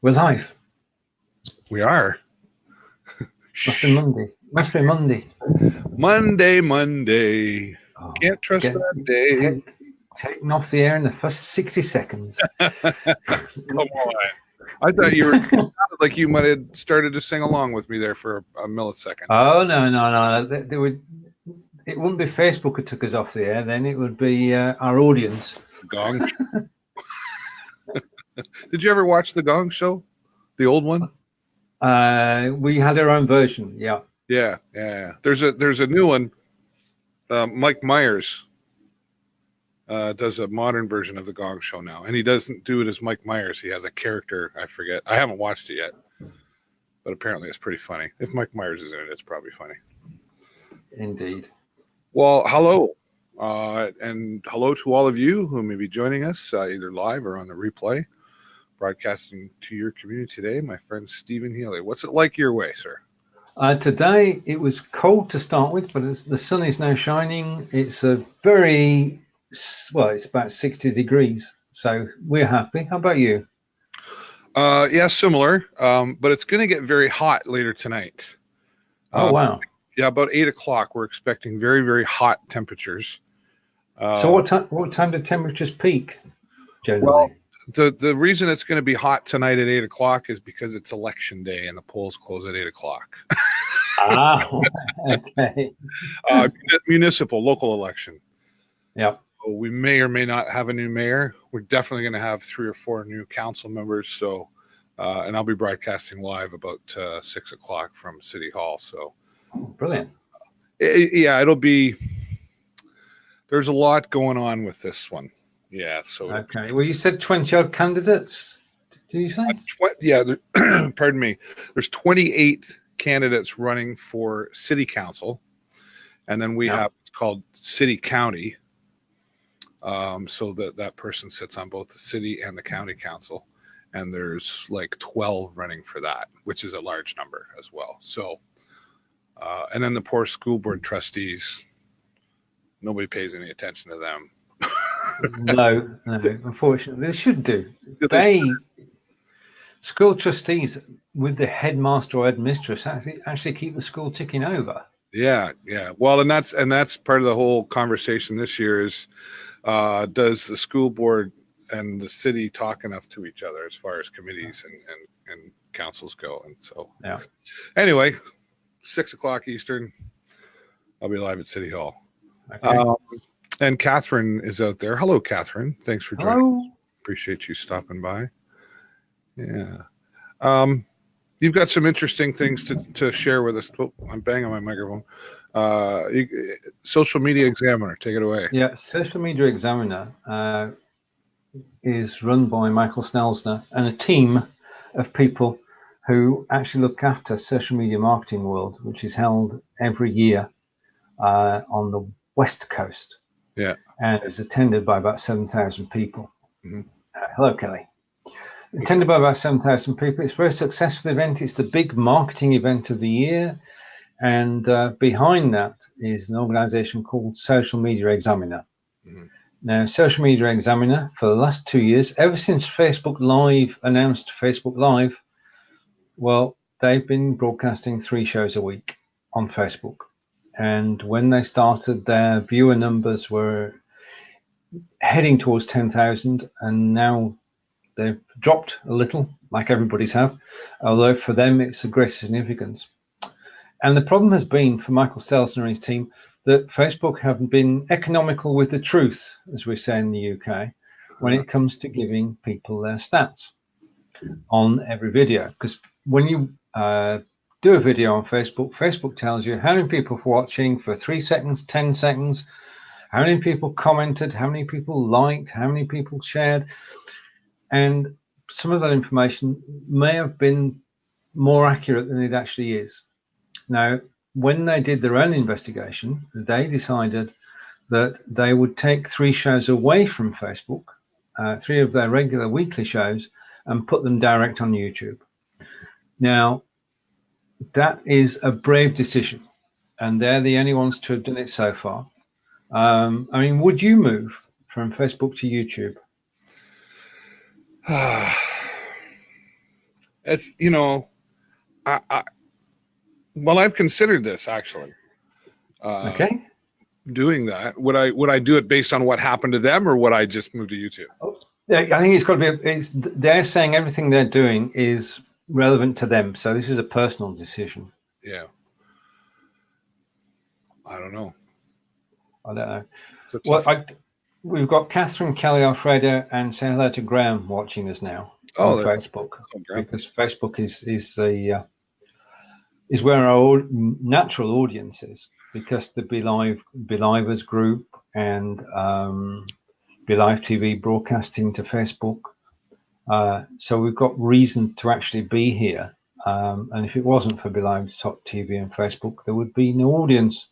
We're live. We are. Must be Monday. Must be Monday. Monday. Oh, Can't trust that day. Taking off the air in the first 60 seconds. Come on. I thought you were sounded like you might have started to sing along with me there for a millisecond. Oh, no. It wouldn't be Facebook that took us off the air, then it would be our audience. Gong. Did you ever watch the Gong Show? The old one? We had our own version, yeah. Yeah. There's a new one. Mike Myers does a modern version of the Gong Show now, and he doesn't do it as Mike Myers. He has a character, I forget. I haven't watched it yet, but apparently it's pretty funny. If Mike Myers is in it, it's probably funny. Indeed. Well, hello, and hello to all of you who may be joining us either live or on the replay, broadcasting to your community today. My friend Stephen Healey. What's it like your way, sir? Today it was cold to start with, but the sun is now shining. It's it's about 60 degrees, so we're happy. How about you? Yeah, similar, but it's going to get very hot later tonight. Oh, wow. Yeah, about 8 o'clock, we're expecting very, very hot temperatures. So what time do temperatures peak, generally? Well, the reason it's going to be hot tonight at 8 o'clock is because it's election day and the polls close at 8 o'clock. Okay. Municipal, local election. Yeah. So we may or may not have a new mayor. We're definitely going to have 3 or 4 new council members. So, and I'll be broadcasting live about 6 o'clock from City Hall. So, brilliant. It'll be. There's a lot going on with this one. Yeah. So. Okay. Well, you said 20-odd candidates. Did you say? Pardon me. There's 28 candidates running for city council, and then we have what's called city county. So that person sits on both the city and the county council, and there's like 12 running for that, which is a large number as well. So, and then the poor school board trustees, nobody pays any attention to them. No, unfortunately, they should do. School trustees with the headmaster or headmistress actually keep the school ticking over. Yeah. Well, and that's part of the whole conversation this year is, does the school board and the city talk enough to each other as far as committees and councils go? And so, anyway, 6 o'clock Eastern, I'll be live at City Hall. Okay. And Catherine is out there. Hello, Catherine. Thanks for joining us. Appreciate you stopping by. Yeah. You've got some interesting things to share with us. Oh, I'm banging my microphone. Social Media Examiner, take it away. Yeah, Social Media Examiner is run by Michael Snelsner and a team of people who actually look after social media marketing world, which is held every year on the West Coast. Yeah. And is attended by about 7,000 people. Mm-hmm. Hello, Kelly. Attended by about 7,000 people. It's a very successful event. It's the big marketing event of the year. And behind that is an organization called Social Media Examiner. Mm-hmm. Now, Social Media Examiner, for the last 2 years, ever since Facebook Live announced Facebook Live, well, they've been broadcasting 3 shows a week on Facebook. And when they started, their viewer numbers were heading towards 10,000, and now they've dropped a little, like everybody's have, although for them it's of great significance. And the problem has been for Michael Stelzner and his team that Facebook haven't been economical with the truth, as we say in the UK, when it comes to giving people their stats on every video. Because when you do a video on Facebook, Facebook tells you how many people were watching for 3 seconds, 10 seconds, how many people commented, how many people liked, how many people shared. And some of that information may have been more accurate than it actually is. Now, when they did their own investigation, they decided that they would take 3 shows away from Facebook, 3 of their regular weekly shows, and put them direct on YouTube. Now, that is a brave decision, and they're the only ones to have done it so far. I mean, would you move from Facebook to YouTube? It's, well, I've considered this actually. Okay. Doing that. Would I do it based on what happened to them, or would I just move to YouTube? I think it's got to be. They're saying everything they're doing is relevant to them, so this is a personal decision. Yeah. I don't know. I don't know. Well, we've got Catherine Kelly Alfredo and say hello to Graham watching us now on Facebook, because Facebook is where our natural audience is, because the Belivers group and Belive TV broadcasting to Facebook. So we've got reasons to actually be here. And if it wasn't for Belive Top TV and Facebook, there would be no audience.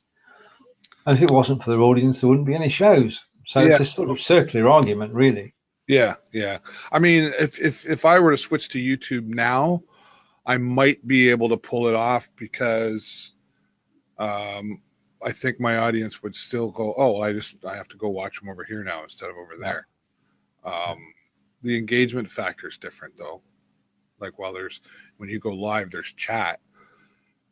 And if it wasn't for their audience, there wouldn't be any shows. So it's a sort of circular argument, really. Yeah, yeah. I mean, if I were to switch to YouTube now, I might be able to pull it off, because I think my audience would still go, oh, I have to go watch them over here now instead of over there. The engagement factor is different, though. Like, when you go live, there's chat,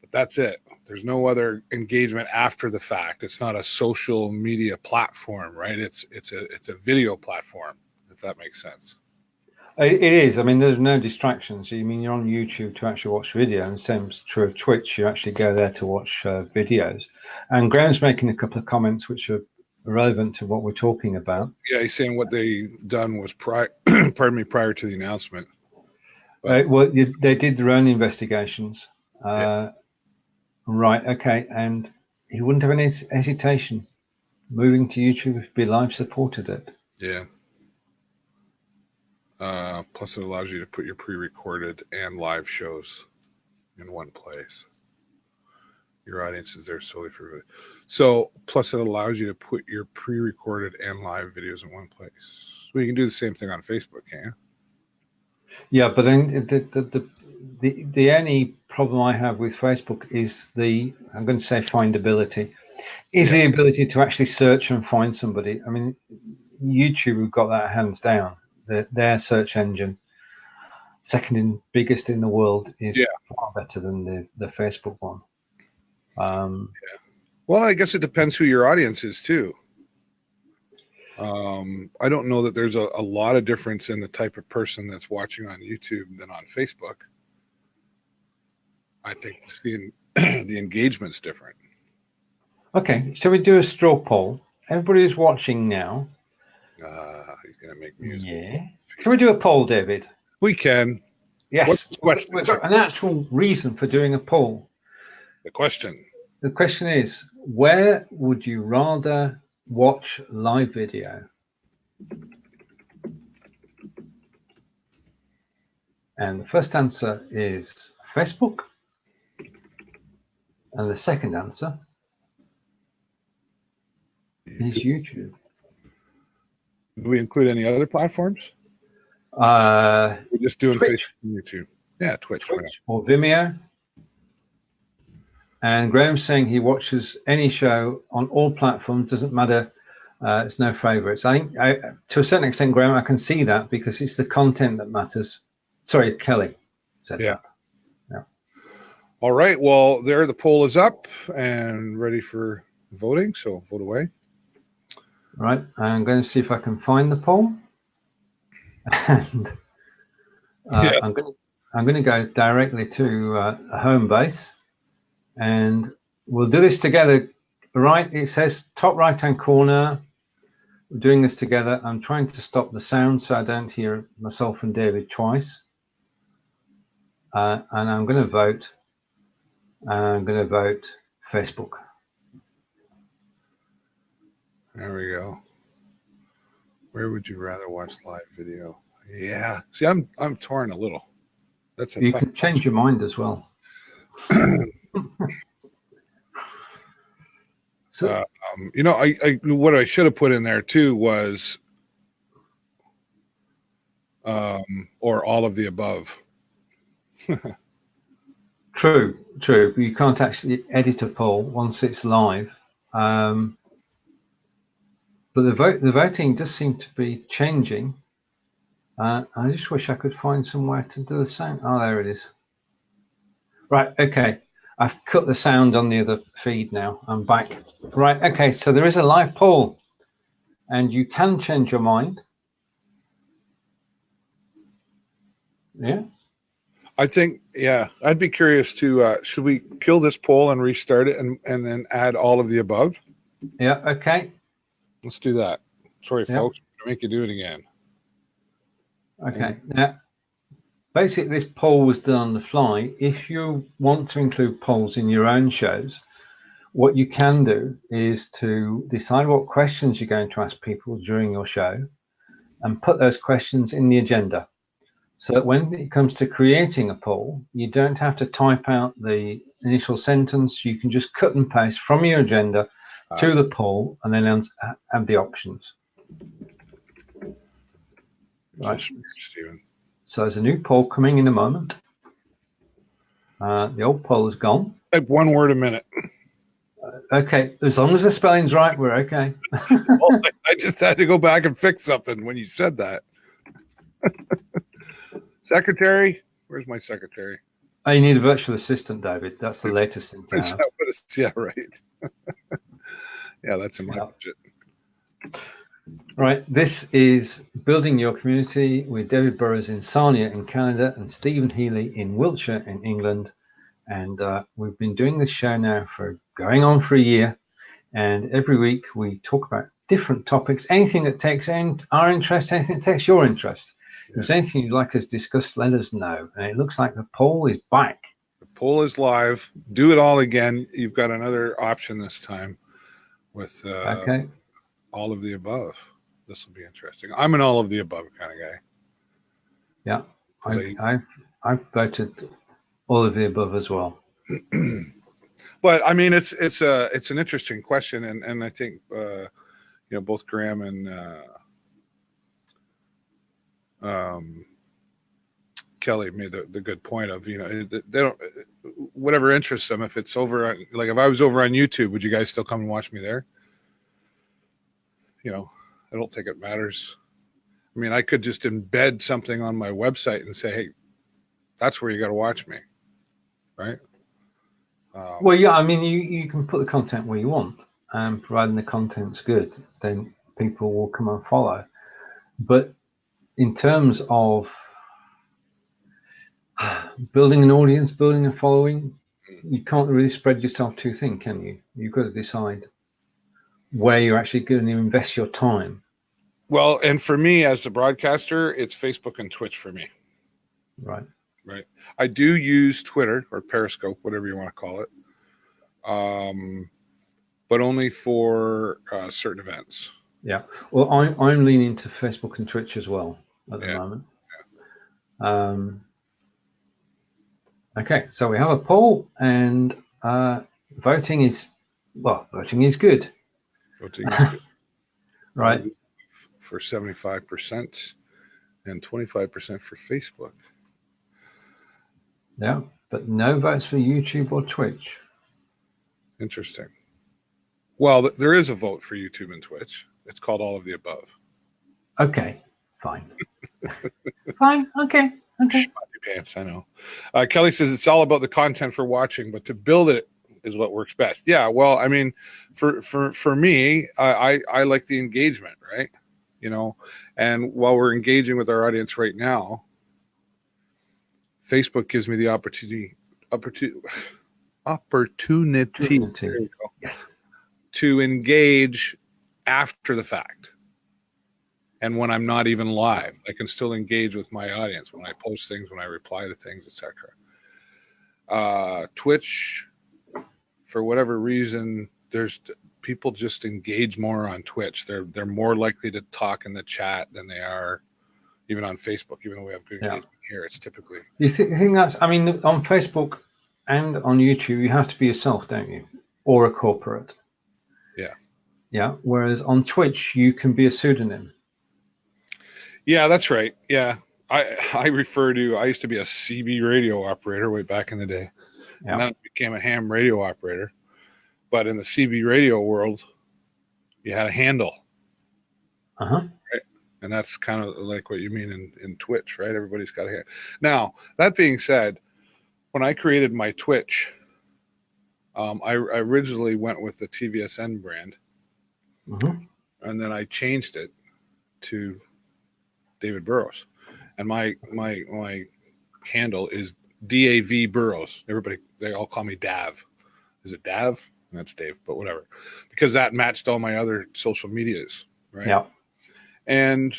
but that's it. There's no other engagement after the fact. It's not a social media platform, right? It's a video platform, if that makes sense. It is. I mean, there's no distractions. I mean, you're on YouTube to actually watch video, and same is true of Twitch. You actually go there to watch videos. And Graham's making a couple of comments which are relevant to what we're talking about. Yeah, he's saying what they done was prior to the announcement. Well, they did their own investigations. Right. Okay. And he wouldn't have any hesitation moving to YouTube if Belive supported it. Yeah. Plus, it allows you to put your pre-recorded and live shows in one place. Your audience is there solely for. So, plus, it allows you to put your pre-recorded and live videos in one place. Well, you can do the same thing on Facebook, can't you? Yeah, but then the only problem I have with Facebook is I'm going to say findability, the ability to actually search and find somebody. I mean, YouTube have got that hands down. Their search engine, biggest in the world, is far better than the Facebook one. Well, I guess it depends who your audience is too. I don't know that there's a lot of difference in the type of person that's watching on YouTube than on Facebook. I think the engagement's different. Okay, shall we do a straw poll? Everybody who's watching now. He's going to make music. Yeah. Can we do a poll, David? We can. Yes. We've got an actual reason for doing a poll. The question is, where would you rather watch live video? And the first answer is Facebook. And the second answer is YouTube. Do we include any other platforms? We're just doing Twitch. Facebook and YouTube. Yeah, Twitch or Vimeo. And Graham's saying he watches any show on all platforms, doesn't matter. It's no favorites. I think to a certain extent, Graham, I can see that, because it's the content that matters. Sorry, Kelly said that. Yeah. All right. Well, the poll is up and ready for voting. So vote away. Right. I'm going to see if I can find the poll. And I'm going to go directly to home base. And we'll do this together, right? It says top right-hand corner. We're doing this together. I'm trying to stop the sound so I don't hear myself and David twice. And I'm going to vote. I'm going to vote Facebook. There we go. Where would you rather watch live video? Yeah. See, I'm torn a little. You can change your mind as well. So, I what I should have put in there too was, or all of the above. True. You can't actually edit a poll once it's live. But the voting does seem to be changing. I just wish I could find somewhere to do the sound. Oh, there it is. Right, okay. I've cut the sound on the other feed now. I'm back. Right, okay, so there is a live poll, and you can change your mind. Yeah. I think, yeah, I'd be curious to, should we kill this poll and restart it and then add all of the above? Yeah, okay. Let's do that. Sorry, Yeah. folks, I'm gonna make you do it again. Okay. Now, basically, this poll was done on the fly. If you want to include polls in your own shows, what you can do is to decide what questions you're going to ask people during your show and put those questions in the agenda. So that when it comes to creating a poll, you don't have to type out the initial sentence. You can just cut and paste from your agenda to the poll and then add the options. Right. So, Stephen. So there's a new poll coming in a moment. The old poll is gone. Type one word a minute. Okay, as long as the spelling's right, we're okay. Well, I just had to go back and fix something when you said that. Secretary? Where's my secretary? Oh, you need a virtual assistant, David. That's the latest thing to Is have. that what it's, yeah, right. Yeah, that's in my budget. Right, this is Building Your Community with David Burrows in Sarnia in Canada and Stephen Healey in Wiltshire in England. And we've been doing this show now for going on for a year. And every week we talk about different topics, anything that takes our interest, anything that takes your interest. If there's anything you'd like us to discuss, let us know. And it looks like the poll is back. The poll is live. Do it all again. You've got another option this time with Okay. all of the above. This will be interesting. I'm an all of the above kind of guy. Yeah, I've voted all of the above as well. But I mean, it's an interesting question, and I think both Graham and Kelly made the good point of they don't, whatever interests them. If it's over, like if I was over on YouTube, would you guys still come and watch me there? I don't think it matters. I mean, I could just embed something on my website and say, hey, that's where you got to watch me, right? Well, yeah, I mean, you can put the content where you want, and providing the content's good, then people will come and follow. But in terms of building an audience, building a following, you can't really spread yourself too thin, can you? You've got to decide where you're actually going to invest your time. Well, and for me as a broadcaster, it's Facebook and Twitch for me. Right. I do use Twitter or Periscope, whatever you want to call it, but only for certain events. Yeah. Well, I'm leaning to Facebook and Twitch as well at the moment. Yeah. Okay, so we have a poll, and voting is good. Voting is good. Right. For 75% and 25% for Facebook. Yeah, but no votes for YouTube or Twitch. Interesting. Well, there is a vote for YouTube and Twitch. It's called all of the above. Okay, fine. Fine, okay. Pants, I know. Kelly says it's all about the content for watching, but to build it is what works best. Yeah, well, I mean, for me, I like the engagement, right? And while we're engaging with our audience right now, Facebook gives me the opportunity Yes. To engage after the fact. And when I'm not even live, I can still engage with my audience when I post things, when I reply to things, etc. Twitch, for whatever reason, there's people just engage more on Twitch. They're more likely to talk in the chat than they are even on Facebook. Even though we have good engagement here, it's typically. You think that's? I mean, on Facebook and on YouTube, you have to be yourself, don't you, or a corporate? Yeah. Yeah. Whereas on Twitch, you can be a pseudonym. Yeah, that's right. Yeah. I used to be a CB radio operator way back in the day. Yeah. And then I became a ham radio operator. But in the CB radio world, you had a handle. Uh-huh. Right? And that's kind of like what you mean in Twitch, right? Everybody's got a hand. Now, that being said, when I created my Twitch, I originally went with the TVSN brand, and then I changed it to David Burrows, and my handle is DAV Burrows. They all call me Dav. Is it Dav? That's Dave, but whatever, because that matched all my other social medias, right? Yeah. And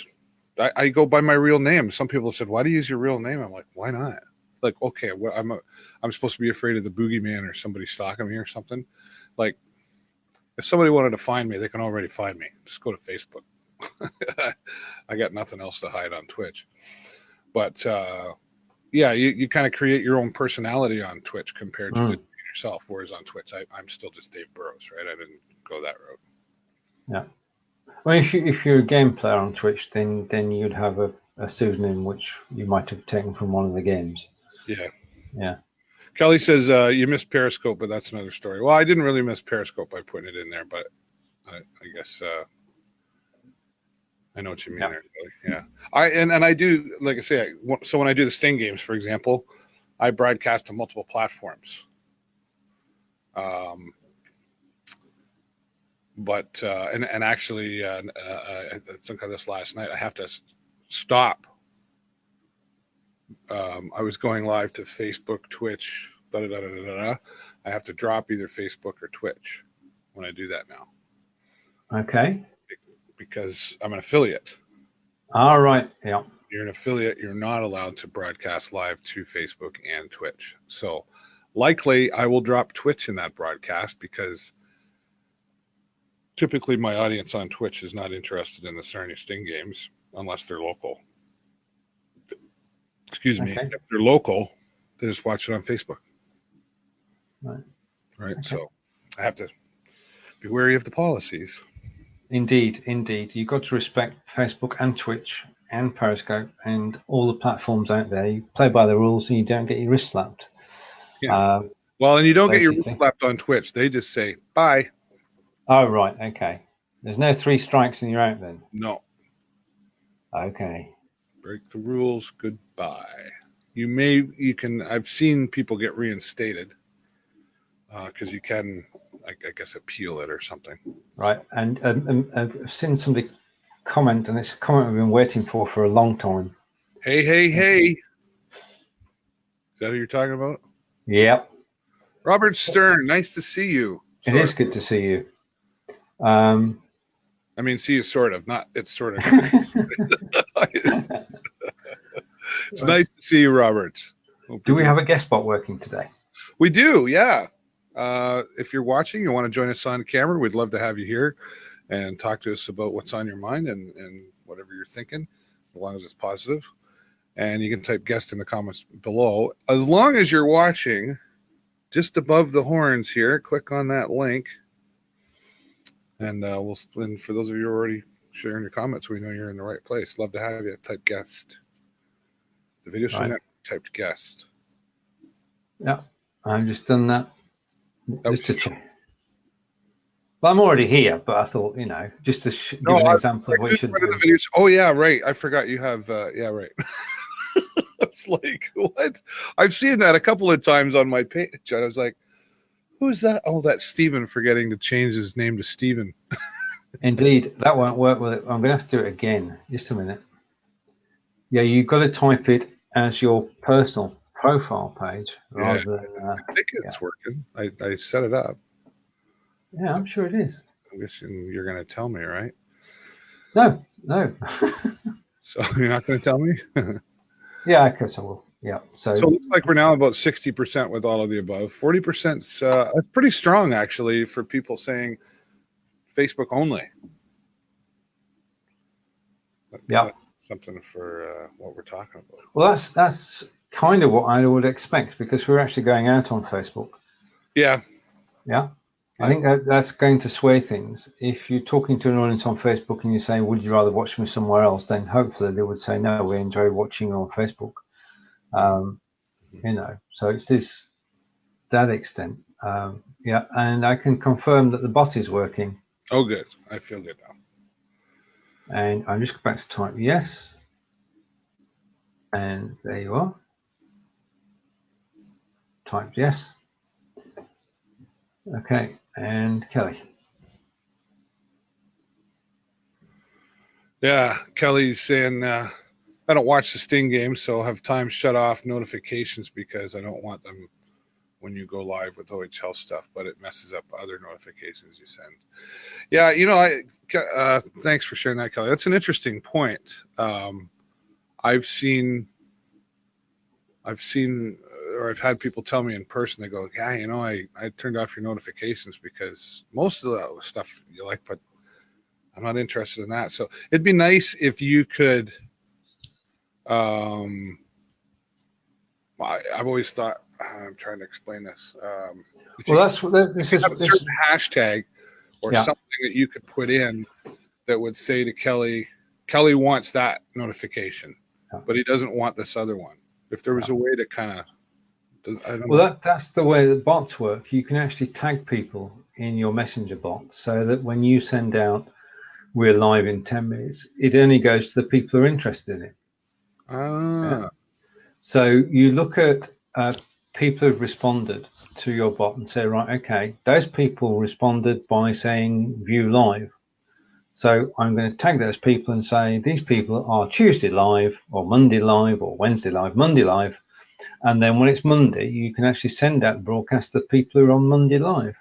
I go by my real name. Some people said, "Why do you use your real name?" I'm like, "Why not?" Like, okay, well, I'm supposed to be afraid of the boogeyman or somebody stalking me or something. Like, if somebody wanted to find me, they can already find me. Just go to Facebook. I got nothing else to hide on Twitch. But yeah, you kind of create your own personality on Twitch compared to just yourself. Whereas on Twitch, I'm still just Dave Burrows, right? I didn't go that route. Yeah. Well, if you're a game player on Twitch, then you'd have a pseudonym which you might have taken from one of the games. Yeah. Yeah. Kelly says you missed Periscope, but that's another story. Well, I didn't really miss Periscope by putting it in there, but I guess I know what you mean there, Kelly. Yeah. I do, like I say, so when I do the Sting games, for example, I broadcast to multiple platforms. But and actually, I think of this last night. I have to stop. I was going live to Facebook, Twitch, I have to drop either Facebook or Twitch when I do that now. Okay. Because I'm an affiliate. All right. Yeah. You're an affiliate. You're not allowed to broadcast live to Facebook and Twitch. So likely I will drop Twitch in that broadcast because typically my audience on Twitch is not interested in the Sarnia Sting games unless they're local. Excuse me. Okay. If they're local, they just watch it on Facebook. Right. Right. Okay. So I have to be wary of the policies. Indeed. You've got to respect Facebook and Twitch and Periscope and all the platforms out there. You play by the rules and you don't get your wrist slapped. Yeah. Well, and you don't get your basically. wrist slapped on Twitch. They just say, bye. Oh, right. Okay. There's no 3 strikes and you're out then? No. Okay. Break the rules. Goodbye. I've seen people get reinstated because you can, I guess, appeal it or something. Right. And I've seen somebody comment, and it's a comment I've been waiting for a long time. Hey. Is that who you're talking about? Yep. Robert Stern, nice to see you. It is good to see you. I mean, see you sort of, not it's sort of. It's nice to see you, Robert. Do we have a guest spot working today? We do, yeah. If you're watching, you want to join us on camera, we'd love to have you here and talk to us about what's on your mind and whatever you're thinking, as long as it's positive. And you can type guest in the comments below. As long as you're watching, just above the horns here, click on that link. And and for those of you who are already sharing your comments, we know you're in the right place. Love to have you. Type guest. The video's from that typed guest. Yeah, I've just done that. Just to check. Well, I'm already here, but I thought, just to give an example of what you should do. Oh, yeah, right. I forgot you have, yeah, right. It's like, what? I've seen that a couple of times on my page. And I was like, who's that? Oh, that's Steven forgetting to change his name to Steven. Indeed, that won't work with it. I'm going to have to do it again. Just a minute. Yeah, you've got to type it as your personal profile page rather than. I think it's working. I set it up. Yeah, I'm sure it is. I guess you're going to tell me, right? No. So you're not going to tell me? Yeah, I guess I will. Yeah. So it looks like we're now about 60% with all of the above. 40%'s pretty strong, actually, for people saying Facebook only. Yeah. Something for what we're talking about. Well, that's kind of what I would expect because we're actually going out on Facebook. Yeah. I think that's going to sway things. If you're talking to an audience on Facebook and you say, would you rather watch me somewhere else? Then hopefully they would say, no, we enjoy watching you on Facebook. So it's that extent. And I can confirm that the bot is working. Oh, good. I feel good And I'm just going back to type yes. And there you are. Typed yes. Okay, and Kelly. Yeah, Kelly's saying I don't watch the Sting game, so I'll have time shut off notifications because I don't want them when you go live with OHL stuff, but it messes up other notifications you send. Yeah, thanks for sharing that, Kelly. That's an interesting point. I've seen, or I've had people tell me in person, they go, yeah, I turned off your notifications because most of the stuff you like, but I'm not interested in that. So it'd be nice if you could, I've always thought, I'm trying to explain this. If you have a certain hashtag or something that you could put in that would say to Kelly wants that notification, but he doesn't want this other one. If there was a way to kind of, that's the way that bots work. You can actually tag people in your messenger bot so that when you send out we're live in 10 minutes, it only goes to the people who are interested in it. So you look at people who've responded to your bot and say, right, okay, those people responded by saying view live. So I'm going to tag those people and say these people are Tuesday live or Monday live or Wednesday live, Monday live. And then when it's Monday, you can actually send out the broadcast to people who are on Monday live.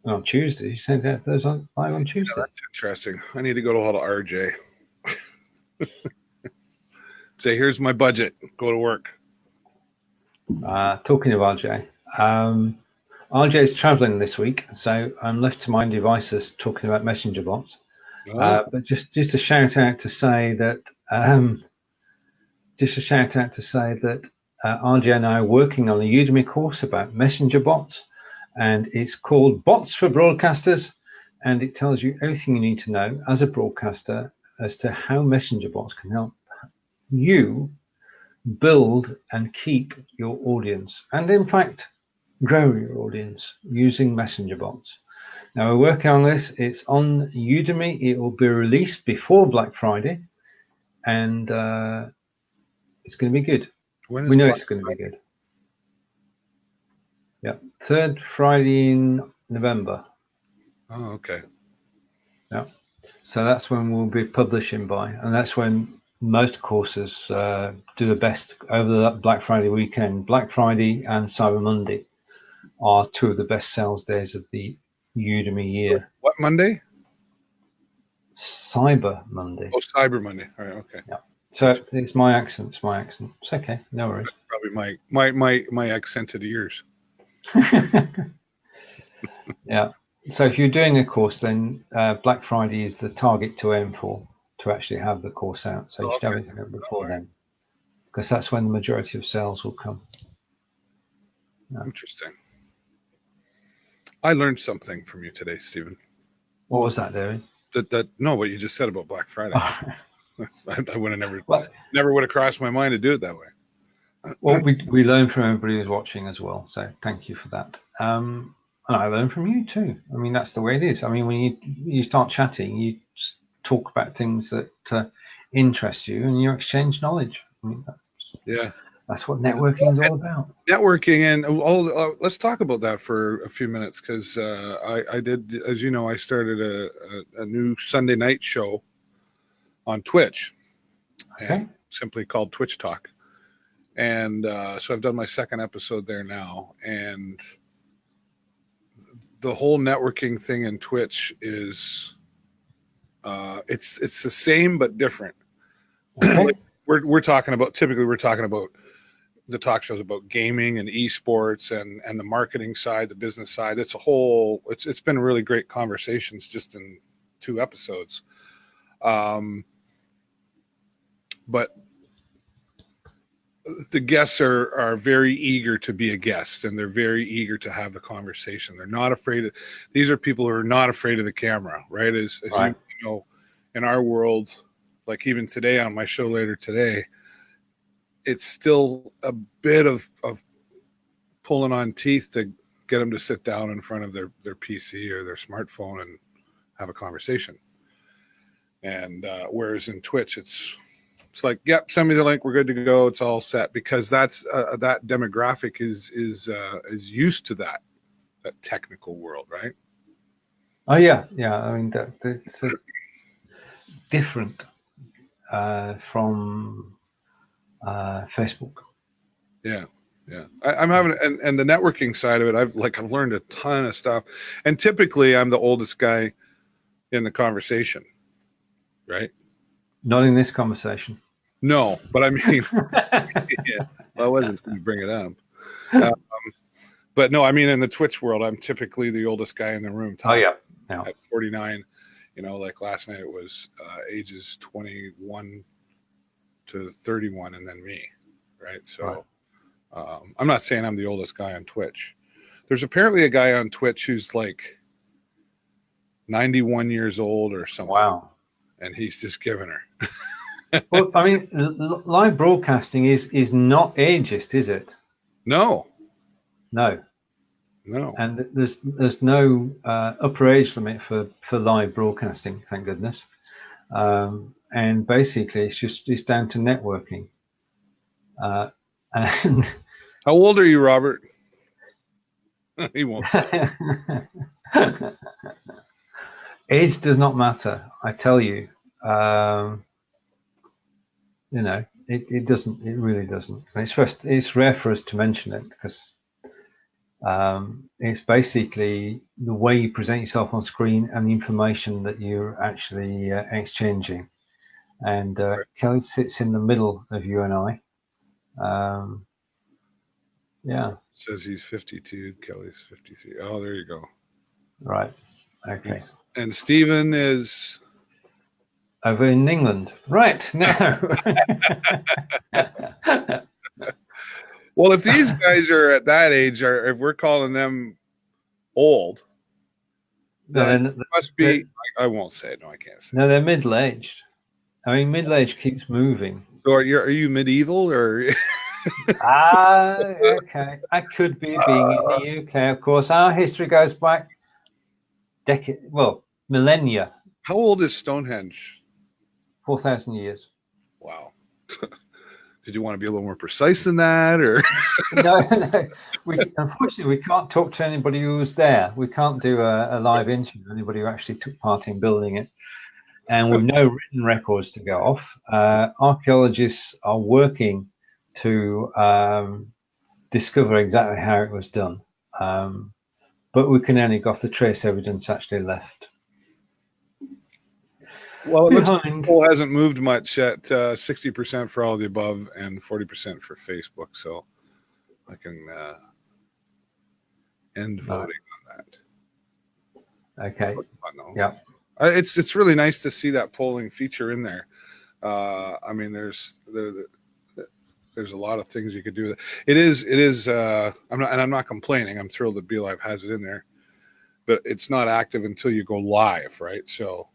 On Tuesday, you send out those live on Tuesday. That's interesting. I need to go to hold of RJ. Say, here's my budget. Go to work. Talking of RJ, RJ is traveling this week, so I'm left to my own devices talking about messenger bots. But just a shout out to say that RJ and I are working on a Udemy course about messenger bots, and it's called Bots for Broadcasters, and it tells you everything you need to know as a broadcaster as to how messenger bots can help you build and keep your audience, and in fact grow your audience using messenger bots. Now we're working on this. It's on Udemy. It will be released before Black Friday, and it's going to be good. We know it's going to be good. Yeah, third Friday in November. Oh, okay. Yeah, so that's when we'll be publishing by, and that's when most courses do the best over the Black Friday weekend. Black Friday and Cyber Monday are two of the best sales days of the Udemy year. What Monday? Cyber Monday. Oh, Cyber Monday. All right, okay. Yeah. So it's my accent. It's my accent. It's okay. No worries. That's probably my accent to yours. Yeah. So if you're doing a course, then Black Friday is the target to aim for to actually have the course out. So you should have it before then, because that's when the majority of sales will come. Yeah. Interesting. I learned something from you today, Stephen. What was that, David? No, what you just said about Black Friday. I would have never would have crossed my mind to do it that way. Well, we learn from everybody who's watching as well. So thank you for that. And I learn from you too. I mean, that's the way it is. I mean, when you start chatting, you just talk about things that interest you, and you exchange knowledge. I mean, that's what networking is all about. Networking, and let's talk about that for a few minutes, because I did, as you know, I started a new Sunday night show on Twitch, and simply called Twitch Talk. And so I've done my second episode there now, and the whole networking thing in Twitch is it's the same but different. Okay. we're talking about the talk shows about gaming and esports and the marketing side, the business side. It's been really great conversations just in 2 episodes. But the guests are very eager to be a guest, and they're very eager to have the conversation. They're not afraid of, these are people who are not afraid of the camera, right? As you know, in our world, like even today on my show later today, it's still a bit of pulling on teeth to get them to sit down in front of their PC or their smartphone and have a conversation. And whereas in Twitch, it's like, yep, send me the link, we're good to go, it's all set, because that's that demographic is used to that technical world, right? Oh yeah. I mean, that's different from Facebook. Yeah. I'm having, and the networking side of it, I've learned a ton of stuff, and typically I'm the oldest guy in the conversation, right? Not in this conversation. No, but I mean, yeah, well, I wasn't going to bring it up. But no, I mean, in the Twitch world, I'm typically the oldest guy in the room. Oh yeah. At 49, like last night it was ages 21 to 31, and then me, right? So right. I'm not saying I'm the oldest guy on Twitch. There's apparently a guy on Twitch who's like 91 years old or something. Wow. And he's just giving her. Well, I mean, live broadcasting is not ageist, is it? No. And there's no upper age limit for live broadcasting, thank goodness. And basically, it's down to networking. And how old are you, Robert? He won't say. Age does not matter, I tell you. It doesn't. It really doesn't. It's rare for us to mention it because it's basically the way you present yourself on screen and the information that you're actually exchanging. And right. Kelly sits in the middle of you and I. Yeah. It says he's 52. Kelly's 53. Oh, there you go. Right. Okay. And Stephen is over in England. Right. No. Well, if these guys are at that age, or if we're calling them old, then it must be. I won't say it. No, I can't say. No, they're middle-aged. I mean, middle-age keeps moving. So are you medieval or? Okay. I could be being in the UK, of course. Our history goes back millennia. How old is Stonehenge? 4,000 years. Wow. Did you want to be a little more precise than that, or? No. Unfortunately, we can't talk to anybody who was there. We can't do a live interview with anybody who actually took part in building it. And with no written records to go off, archaeologists are working to discover exactly how it was done. But we can only go off the trace evidence actually left. Well, it looks like the poll hasn't moved much at 60% for all of the above and 40% for Facebook. So I can end voting on that. Okay. Yeah. It's really nice to see that polling feature in there. I mean, there's a lot of things you could do. It is. I'm not complaining. I'm thrilled that BeLive has it in there, but it's not active until you go live, right? So.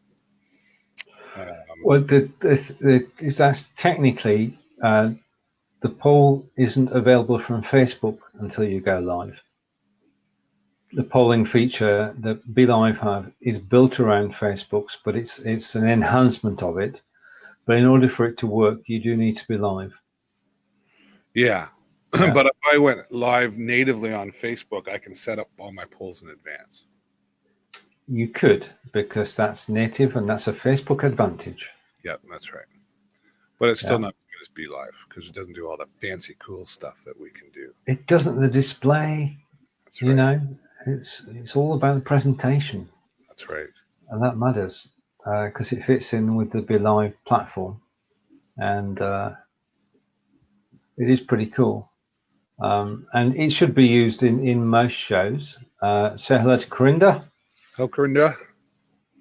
Well, that's technically the poll isn't available from Facebook until you go live. The polling feature that BeLive have is built around Facebook's, but it's an enhancement of it. But in order for it to work, you do need to be live. Yeah. But if I went live natively on Facebook, I can set up all my polls in advance. You could, because that's native and that's a Facebook advantage. Yeah, that's right. But it's still not as good as BeLive because it doesn't do all the fancy, cool stuff that we can do. It doesn't. The display, that's right. You know, it's all about the presentation. That's right. And that matters because it fits in with the BeLive platform, and it is pretty cool. And it should be used in most shows. Say hello to Corinda. Hello, Corinda.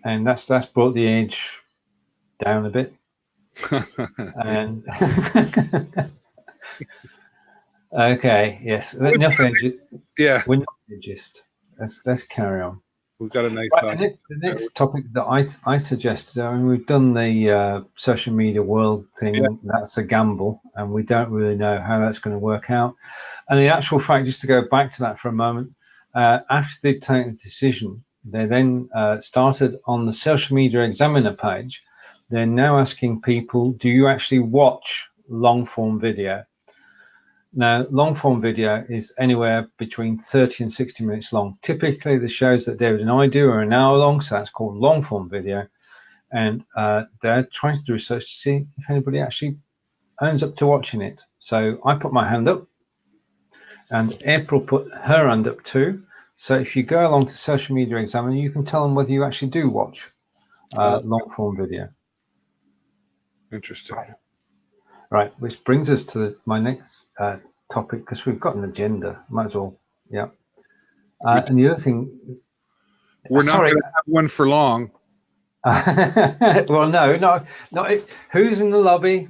And that's brought the age down a bit. And okay, yes. Enough ageist. Yeah. We're not ageist. Let's carry on. We've got a nice the next topic that I suggested, I mean, we've done the social media world thing. Yeah. That's a gamble, and we don't really know how that's going to work out. And the actual fact, just to go back to that for a moment, after they'd taken the decision, they then started on the Social Media Examiner page they're now asking people, do you actually watch long form video? Now, long form video is anywhere between 30 and 60 minutes long. Typically, the shows that David and I do are an hour long, so that's called long form video. And they're trying to do research to see if anybody actually owns up to watching it. So I put my hand up, and April put her hand up too. So if you go along to Social Media Examiner, you can tell them whether you actually do watch long form video. Interesting. Right, which brings us to my next topic, because we've got an agenda. Might as well, yeah. And the other thing, we're not going to have one for long. Well, no. Who's in the lobby?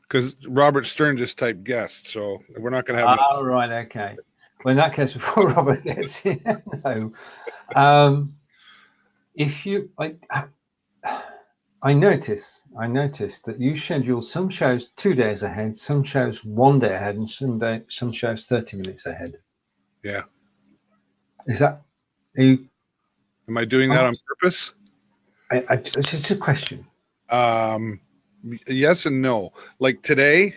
Because Robert Stern just typed guest, so we're not going to have. Oh, right, okay. Well, in that case, before Robert gets in, no. If you, I noticed that you schedule some shows 2 days ahead, some shows 1 day ahead, and some shows 30 minutes ahead. Yeah. Is that? Am I doing that on purpose? It's just a question. Yes and no. Like today,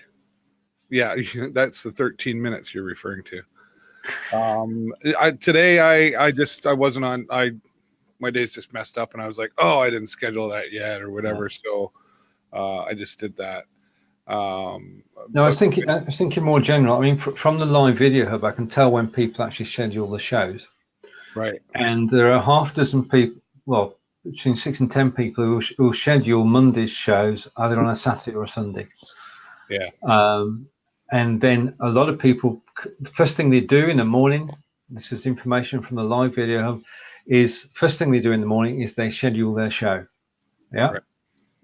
yeah, that's the 13 minutes you're referring to. Today I wasn't on. My days just messed up, and I was like, oh, I didn't schedule that yet or whatever. Yeah. So I just did that. No, I was thinking more general. I mean, from the live video hub, I can tell when people actually schedule the shows. Right. And there are half a dozen people, well, between 6 and 10 people who schedule Monday's shows either on a Saturday or a Sunday. Yeah. And then a lot of people, first thing they do in the morning, this is information from the live video hub, is first thing they do in the morning is they schedule their show. Yeah. Right.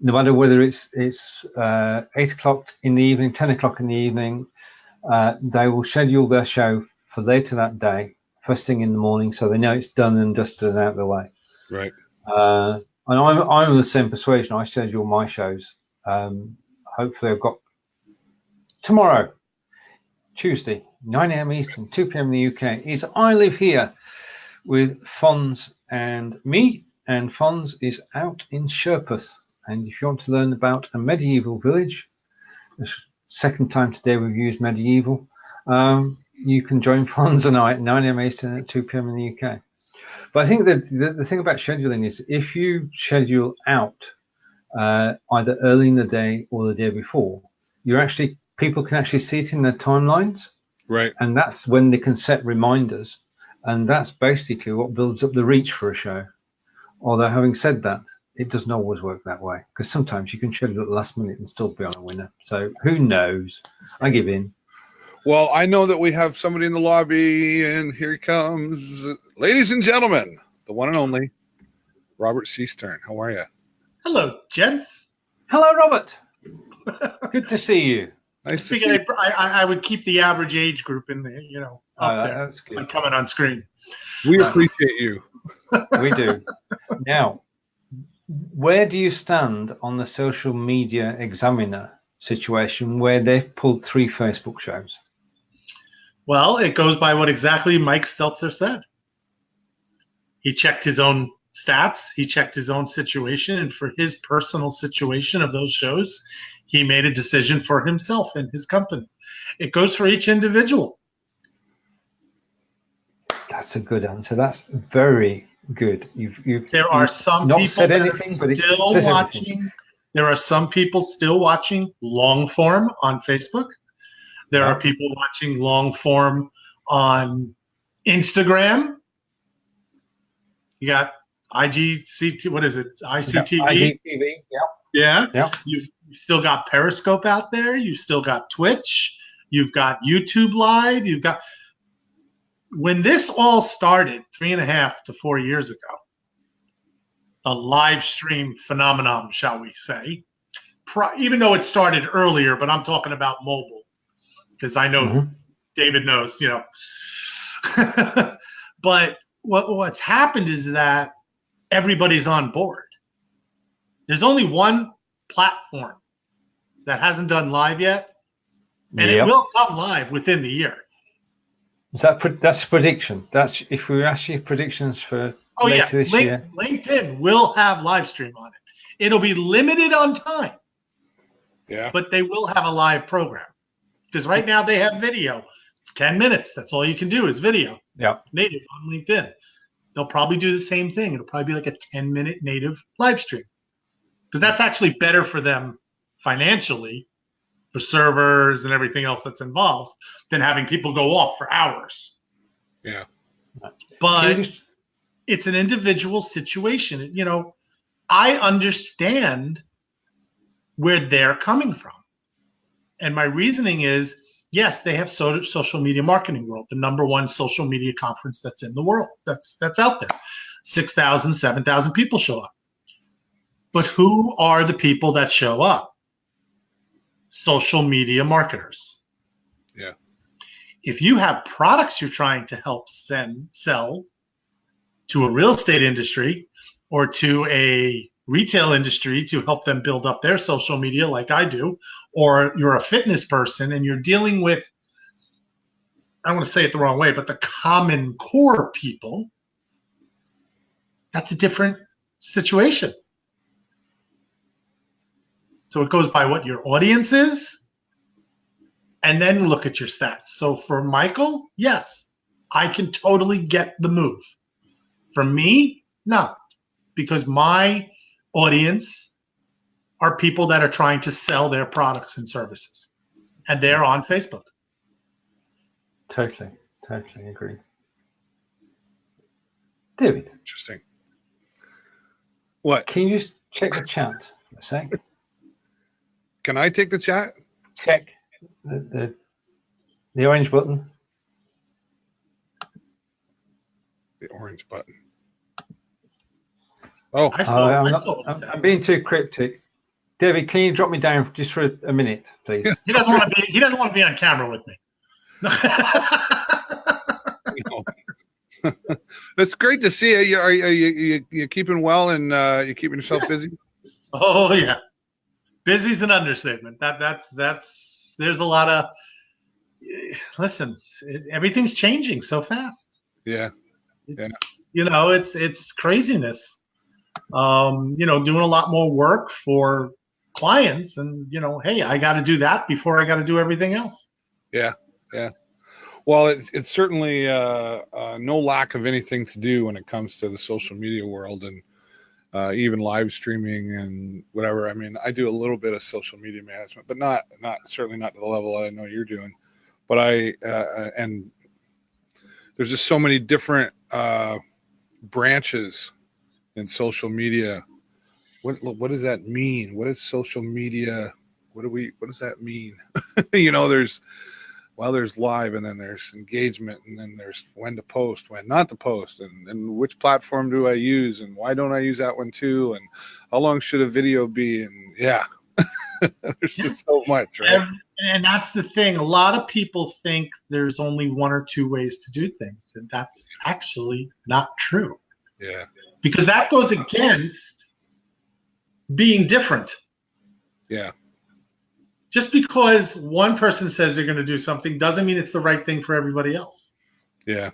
No matter whether it's 8 o'clock in the evening, 10 o'clock in the evening, they will schedule their show for later that day, first thing in the morning, so they know it's done and dusted and out of the way. Right. And I'm the same persuasion. I schedule my shows. Hopefully I've got tomorrow, Tuesday, 9 a.m. Eastern, 2 p.m. in the UK, is I Live Here with Fons and me. And Fons is out in Sherpeth. And if you want to learn about a medieval village, the second time today we've used medieval, you can join Fons and I at 9 a.m. Eastern at 2 p.m. in the UK. But I think that the thing about scheduling is if you schedule out either early in the day or the day before, people can actually see it in their timelines. Right. And that's when they can set reminders. And that's basically what builds up the reach for a show. Although having said that, it doesn't always work that way, because sometimes you can schedule at the last minute and still be on a winner. So who knows? I give in. Well, I know that we have somebody in the lobby, and here he comes. Ladies and gentlemen, the one and only Robert C. Stern. How are you? Hello, gents. Hello, Robert. Good to see you. Nice to see you. I would keep the average age group in there, up there. That's good. Like coming on screen. We appreciate you. We do. Now, where do you stand on the Social Media Examiner situation where they've pulled 3 Facebook shows? Well, it goes by what exactly Mike Stelzer said. He checked his own stats. He checked his own situation. And for his personal situation of those shows, he made a decision for himself and his company. It goes for each individual. That's a good answer. That's very good. There are some not people said anything, but still watching. Everything. There are some people still watching long form on Facebook. There are people watching long form on Instagram. You got IGCT. What is it? ICTV. IGTV. Yeah. You've still got Periscope out there. You've still got Twitch. You've got YouTube Live. You've got. When this all started 3.5 to 4 years ago, a live stream phenomenon, shall we say, even though it started earlier, but I'm talking about mobile, because I know David knows, But what's happened is that everybody's on board. There's only one platform that hasn't done live yet, and it will come live within the year. That's a prediction. That's if we ask you predictions for later this year. LinkedIn will have live stream on it. It'll be limited on time. Yeah. But they will have a live program. Because right now they have video. It's 10 minutes. That's all you can do is video. Yeah. Native on LinkedIn. They'll probably do the same thing. It'll probably be like a 10-minute native live stream. Because that's actually better for them financially, for servers and everything else that's involved, than having people go off for hours. Yeah. But it's an individual situation. You know, I understand where they're coming from. And my reasoning is, yes, they have Social Media Marketing World, the #1 social media conference that's in the world. That's out there. 6,000, 7,000 people show up. But who are the people that show up? Social media marketers. Yeah. If you have products you're trying to help sell to a real estate industry or to a retail industry to help them build up their social media like I do, or you're a fitness person and you're dealing with, I don't want to say it the wrong way, but the common core people, that's a different situation. So it goes by what your audience is, and then look at your stats. So for Michael, yes, I can totally get the move. For me, no, because my audience are people that are trying to sell their products and services, and they're on Facebook. Totally agree. David. Interesting. What? Can you just check the chat for a sec? Can I take the chat? Check the orange button. The orange button. Oh, I'm being too cryptic. David, can you drop me down just for a minute, please? He doesn't want to be on camera with me. That's great to see you. Are you keeping well and you keeping yourself busy? Oh yeah, busy's an understatement. That's there's a lot of everything's changing so fast. Yeah. It's craziness. Doing a lot more work for clients, and hey, I got to do that before I got to do everything else. Yeah. Well, it's certainly no lack of anything to do when it comes to the social media world, and even live streaming and whatever. I mean, I do a little bit of social media management, but not certainly not to the level that I know you're doing. But and there's just so many different branches in social media. What does that mean? What is social media? What does that mean? There's live, and then there's engagement, and then there's when to post, when not to post, and which platform do I use, and why don't I use that one too, and how long should a video be? And there's just so much, right? And that's the thing. A lot of people think there's only one or two ways to do things, and that's actually not true. Yeah. Because that goes against being different. Yeah. Just because one person says they're going to do something doesn't mean it's the right thing for everybody else. Yeah.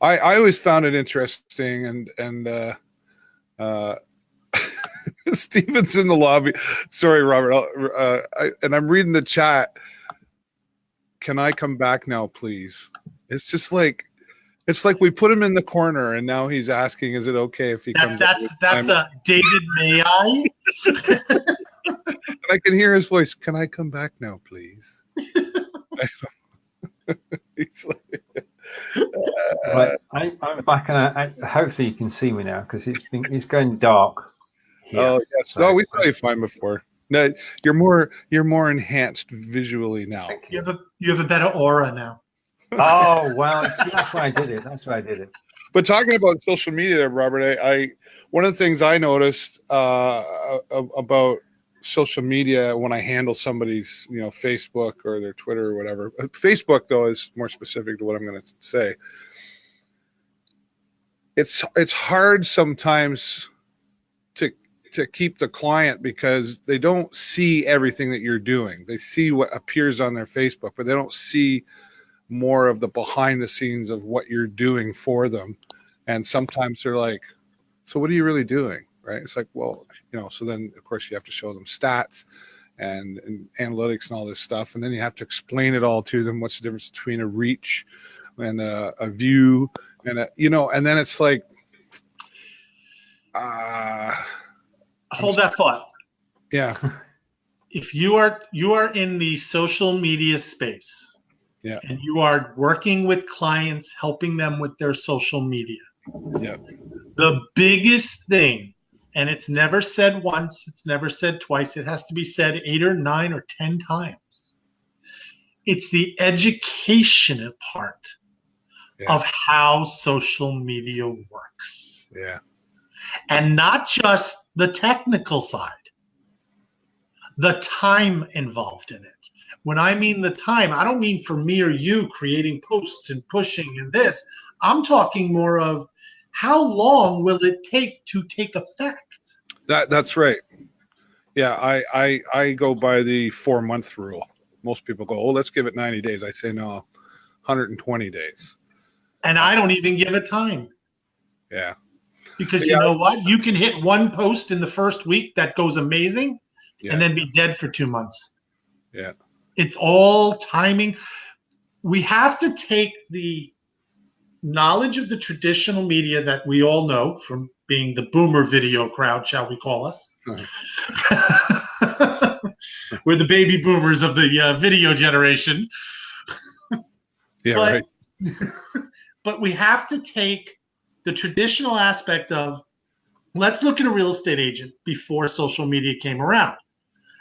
I always found it interesting, and Steven's in the lobby. Sorry, Robert. I'm reading the chat. Can I come back now, please? It's just like, it's like we put him in the corner, and now he's asking, "Is it okay if he comes?" That's a David. May I? And I can hear his voice. Can I come back now, please? Right, I'm back, and hopefully you can see me now because it's going dark here. Oh yes, so, we saw you fine before. No, you're more enhanced visually now. You have a better aura now. Oh well, that's why I did it. But talking about social media, Robert, I one of the things I noticed about social media when I handle somebody's Facebook or their Twitter or whatever. Facebook though is more specific to what I'm going to say. It's hard sometimes to keep the client because they don't see everything that you're doing. They see what appears on their Facebook, but they don't see more of the behind the scenes of what you're doing for them. And sometimes they're like, so what are you really doing? right? It's like, well, so then of course you have to show them stats and analytics and all this stuff, and then you have to explain it all to them. What's the difference between a reach and a view, and and then it's like, hold that thought. Yeah. If you are in the social media space, yeah, and you are working with clients, helping them with their social media, yeah, the biggest thing, and it's never said once, it's never said twice, it has to be said 8 or 9 or 10 times. It's the education part of how social media works. Yeah. And not just the technical side, the time involved in it. When I mean the time, I don't mean for me or you creating posts and pushing and this. I'm talking more of how long will it take to take effect? That's right. Yeah, I go by the 4-month rule. Most people go, oh, let's give it 90 days. I say, no, 120 days. And I don't even give it time. Yeah. Because you know what? You can hit one post in the first week that goes amazing and then be dead for 2 months. Yeah. It's all timing. We have to take the knowledge of the traditional media that we all know from being the boomer video crowd, shall we call us? We're the baby boomers of the video generation. Right. But we have to take the traditional aspect of, let's look at a real estate agent before social media came around.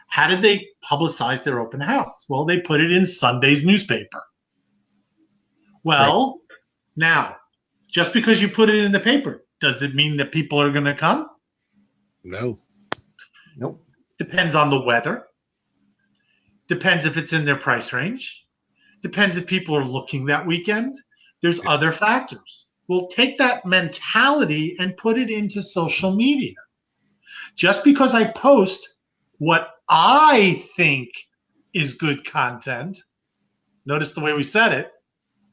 How did they publicize their open house? Well, they put it in Sunday's newspaper. Well, now, just because you put it in the paper, does it mean that people are going to come? No. Nope. Depends on the weather. Depends if it's in their price range. Depends if people are looking that weekend. There's other factors. We'll take that mentality and put it into social media. Just because I post what I think is good content, notice the way we said it,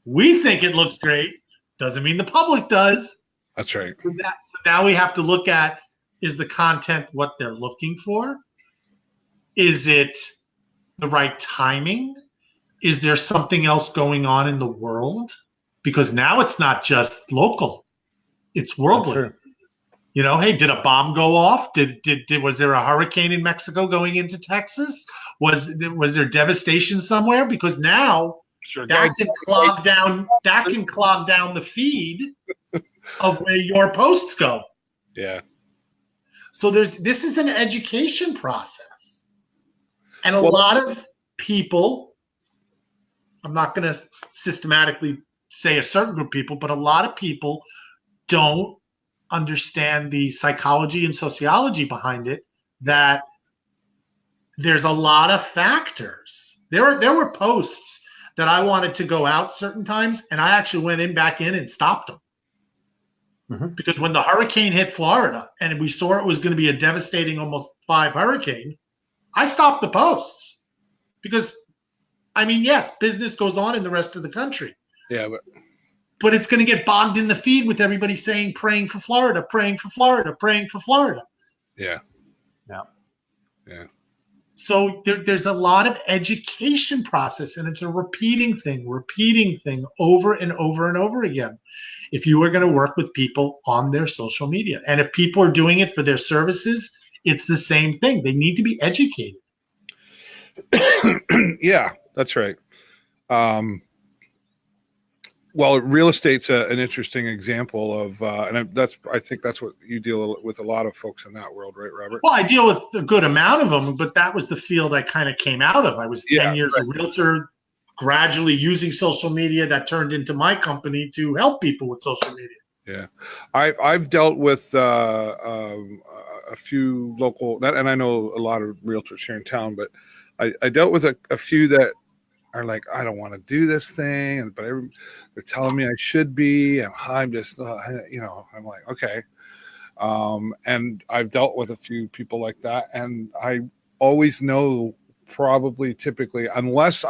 we think it looks great, doesn't mean the public does. That's right. So now we have to look at, is the content what they're looking for? Is it the right timing? Is there something else going on in the world? Because now it's not just local, it's worldly. Hey, did a bomb go off? Was there a hurricane in Mexico going into Texas? Was there devastation somewhere? Because now that can clog down the feed of where your posts go. Yeah. So this is an education process. And a lot of people, I'm not going to systematically say a certain group of people, but a lot of people don't understand the psychology and sociology behind it, that there's a lot of factors. There were posts that I wanted to go out certain times, and I actually went back in and stopped them. Mm-hmm. Because when the hurricane hit Florida and we saw it was going to be a devastating almost 5 hurricane, I stopped the posts. Because, yes, business goes on in the rest of the country. Yeah, but it's going to get bogged in the feed with everybody saying, praying for Florida, praying for Florida, praying for Florida. Yeah. So there's a lot of education process, and it's a repeating thing over and over and over again. If you are going to work with people on their social media, and if people are doing it for their services, it's the same thing. They need to be educated. Yeah, that's right. Well, real estate's an interesting example of, and I think that's what you deal with a lot of folks in that world, right, Robert? Well, I deal with a good amount of them, but that was the field I kind of came out of. I was 10 years a realtor, gradually using social media. That turned into my company to help people with social media. Yeah, I've dealt with a few local, and I know a lot of realtors here in town, but I dealt with a few that are like, I don't want to do this thing, but they're telling me I should be, and I'm just, I'm like, okay. And I've dealt with a few people like that, and I always know, typically, unless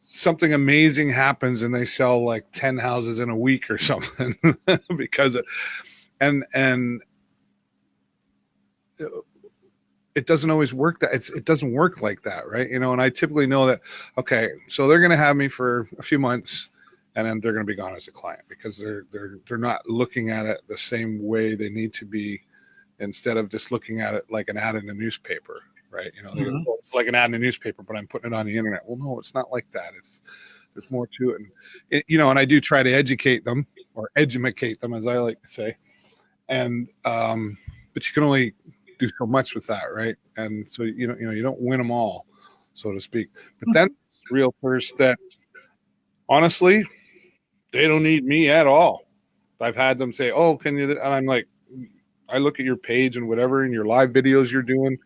something amazing happens and they sell like 10 houses in a week or something, because and it doesn't always work it doesn't work like that, right? You know, and I typically know that, okay, so they're going to have me for a few months and then they're going to be gone as a client because they're not looking at it the same way they need to be, instead of just looking at it like an ad in a newspaper, right? You know, Mhm. well, it's like an ad in a newspaper, but I'm putting it on the internet. Well, no, it's not like that. There's more to it. And you know, and I do try to educate them, or edumacate them, as I like to say. And but you can only do so much with that, right? And so you don't win them all, so to speak. But then realtors that honestly, they don't need me at all. I've had them say, "Oh, can you?" And I'm like, I look at your page and whatever, and your live videos you're doing,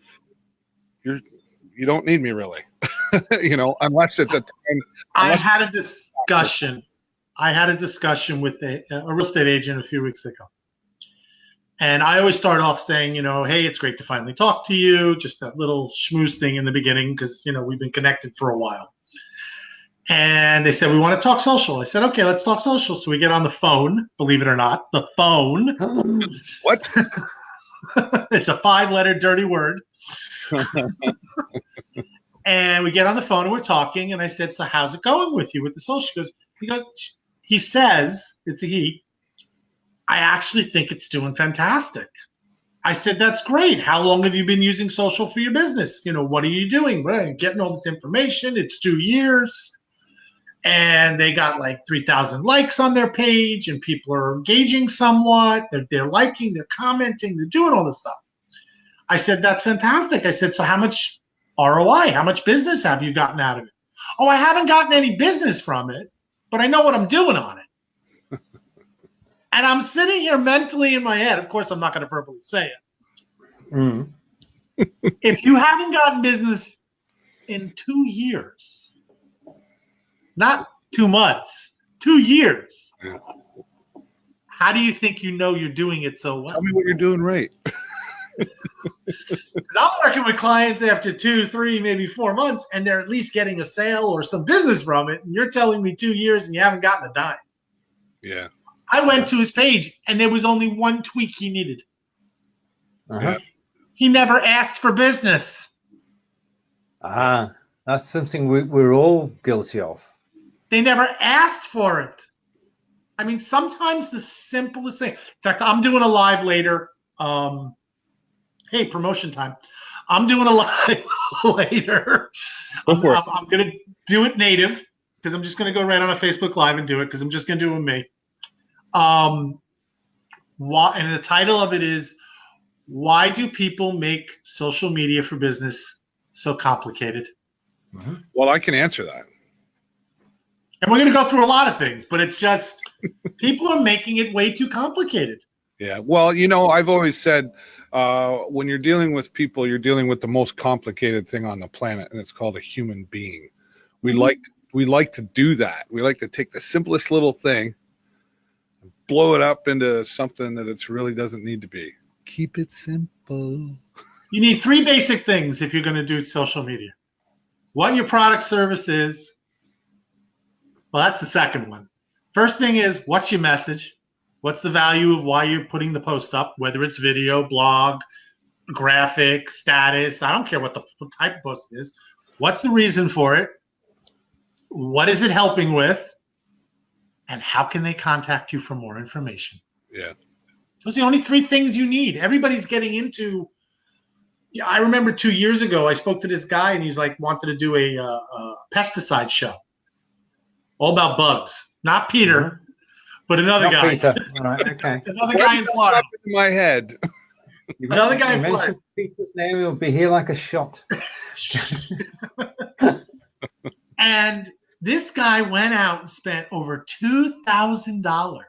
you don't need me really, you know, unless it's a time. I had a discussion. I had a discussion with a real estate agent a few weeks ago. And I always start off saying, you know, hey, it's great to finally talk to you. Just that little schmooze thing in the beginning because, you know, we've been connected for a while. And they said, we want to talk social. I said, okay, let's talk social. So we get on the phone, believe it or not, the phone. What? It's a 5-letter dirty word. And we get on the phone and we're talking. And I said, so how's it going with you with the social? He says, it's a he, I actually think it's doing fantastic. I said, that's great. How long have you been using social for your business? You know, what are you doing? What are you getting all this information? It's 2 years. And they got like 3,000 likes on their page, and people are engaging somewhat. They're liking, they're commenting, they're doing all this stuff. I said, that's fantastic. I said, so how much ROI, how much business have you gotten out of it? Oh, I haven't gotten any business from it, but I know what I'm doing on it. And I'm sitting here mentally in my head. Of course, I'm not going to verbally say it. Mm. If you haven't gotten business in 2 years, not 2 months, 2 years, how do you think you know you're doing it so well? Tell me what you're doing right. Because I'm working with clients after 2, 3, maybe 4 months, and they're at least getting a sale or some business from it. And you're telling me 2 years and you haven't gotten a dime. Yeah. I went to his page, and there was only one tweak he needed. Uh-huh. He never asked for business. That's something we're all guilty of. They never asked for it. I mean, sometimes the simplest thing. In fact, I'm doing a live later. Hey, promotion time. I'm doing a live later. I'm going to do it native because I'm just going to go right on a Facebook Live and do it because I'm just going to do it with me. And the title of it is, why do people make social media for business so complicated? Mm-hmm. Well, I can answer that. And we're going to go through a lot of things, but it's just people are making it way too complicated. Yeah. Well, you know, I've always said when you're dealing with people, you're dealing with the most complicated thing on the planet, and it's called a human being. We like to do that. We like to take the simplest little thing, blow it up into something that it really doesn't need to be. Keep it simple. You need 3 basic things if you're going to do social media. What your product service is. Well, that's the second one. First thing is, what's your message? What's the value of why you're putting the post up, whether it's video, blog, graphic, status. I don't care what the type of post it is. What's the reason for it? What is it helping with? And how can they contact you for more information? Yeah. Those are the only 3 things you need. Everybody's getting into. Yeah, I remember 2 years ago, I spoke to this guy, and he's like wanted to do a pesticide show, all about bugs. Not Peter, but another Not guy. Peter. All right. Okay. Another guy in Florida. In my head. Another guy in Florida. Mention Peter's name, he'll be here like a shot. And this guy went out and spent over $2,000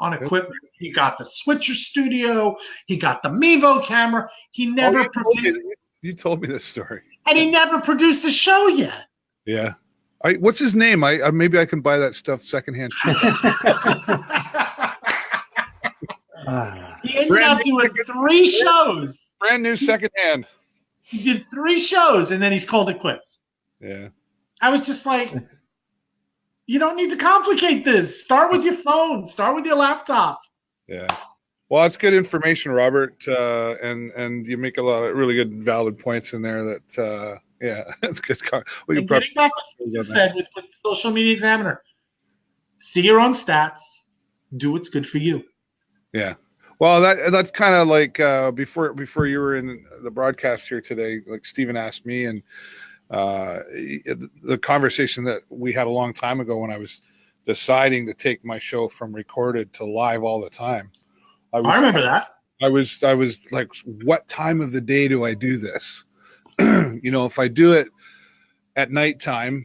on equipment. He got the Switcher Studio. He got the Mevo camera. He never produced. You told me this story. And he never produced a show yet. Yeah. What's his name? Maybe I can buy that stuff secondhand. He ended up doing 3 shows. Brand new secondhand. He did 3 shows, and then he's called it quits. Yeah. I was just like, you don't need to complicate this. Start with your phone. Start with your laptop. Yeah. Well, that's good information, Robert, and you make a lot of really good, valid points in there. That yeah, that's good. We and getting back to what you said with Social Media Examiner, see your own stats, do what's good for you. Yeah. Well, that's kind of like before you were in the broadcast here today. Like Stephen asked me, and the conversation that we had a long time ago when I was deciding to take my show from recorded to live all the time. I remember that. I was like, what time of the day do I do this? If I do it at nighttime,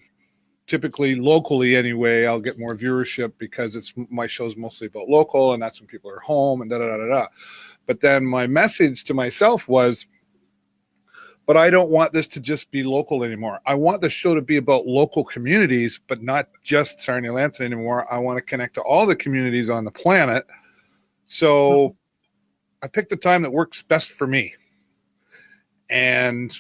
typically locally anyway, I'll get more viewership because my show's mostly about local, and that's when people are home and da da da da. But then my message to myself was, but I don't want this to just be local anymore. I want the show to be about local communities, but not just Sarnia Lambton anymore. I want to connect to all the communities on the planet. So I picked the time that works best for me. And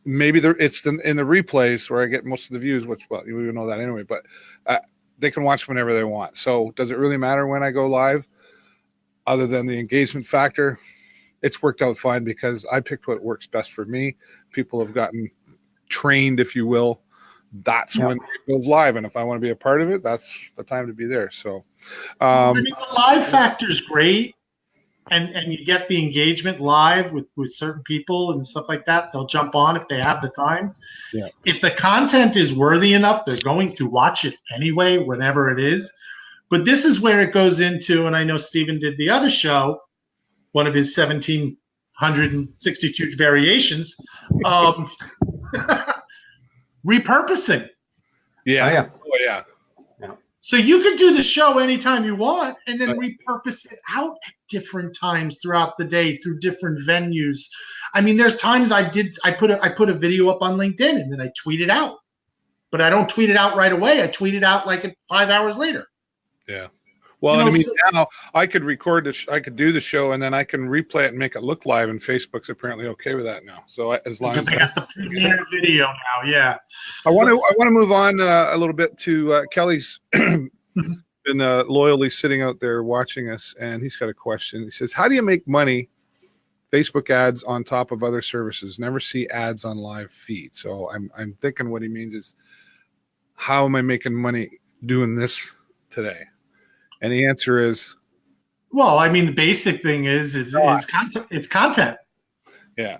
maybe it's in the replays where I get most of the views, which, well, you know that anyway, but they can watch whenever they want. So does it really matter when I go live other than the engagement factor? It's worked out fine because I picked what works best for me. People have gotten trained, if you will. That's when it goes live. And if I want to be a part of it, that's the time to be there. So, the live factor is great. And you get the engagement live with certain people and stuff like that. They'll jump on if they have the time. Yeah. If the content is worthy enough, they're going to watch it anyway, whenever it is. But this is where it goes into, and I know Stephen did the other show, one of his 1,762 variations, repurposing. Yeah. Oh, yeah. So you can do the show anytime you want and then repurpose it out at different times throughout the day through different venues. I mean, there's times I put a video up on LinkedIn and then I tweet it out. But I don't tweet it out right away. I tweet it out like 5 hours later. Yeah. Well, now I could record this. I could do the show, and then I can replay it and make it look live. And Facebook's apparently okay with that now. So as long as I got the premiere video now, yeah. I want to move on a little bit to Kelly's been loyally sitting out there watching us, and he's got a question. He says, "How do you make money? Facebook ads on top of other services. Never see ads on live feed." So I'm thinking what he means is, how am I making money doing this today? And the answer is, well, I mean, the basic thing is content. It's content. Yeah,